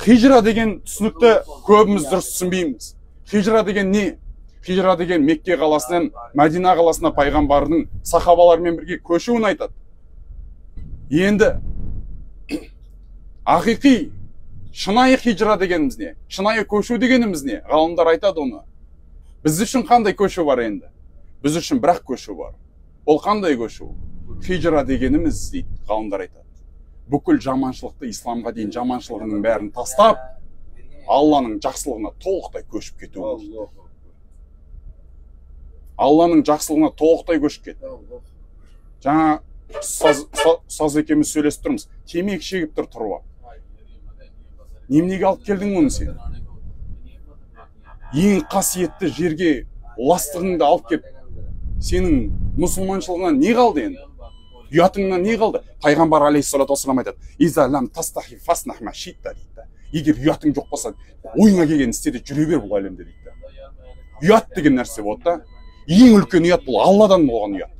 Хижра деген түсінікті көбіміз дұрыс түсінбейміз. Хижра деген не? Хижра деген Мекке қаласынан Мәдина қаласына пайғамбардың сахабалармен бірге көшуін айтады. Енді ақиқи, шынайы хижра дегеніміз не? Шынайы көшу дегеніміз не? Ғалымдар айтады оны. Біз үшін қандай көшу бар енді? Біз үшін бірақ көшу бар. Ол қандай көшу? Хижра дегеніміз дейді, ғалымдар айтады. Бүкіл жаманшылықты, исламға дейін жаманшылығының бәрін тастап, Алланың жақсылығына толықтай көшіп кету. Алланың жақсылығына толықтай көшіп кетті. Жаңа саз екеуміз сөйлесіп тұрмыз. Темекі шегіп тұрып. Неменеге алып келдің оны сен? Ең қасиетті жерге ластығыңды алып кеп, сенің мұсылманшылығынан не қалды енді? Ұятыңнан не қалды? Пайғамбар алейхиссалату вассалам айтады: "Иза лам тастахи фаснах ма шитта" дейді. Егер ұятың жоқ болса, ойыңа келген істеде жүре бер бұл әлемде дейді. Ұят деген нәрсе болды да. Ең үлкен ұят бұл Алладан болған ұят.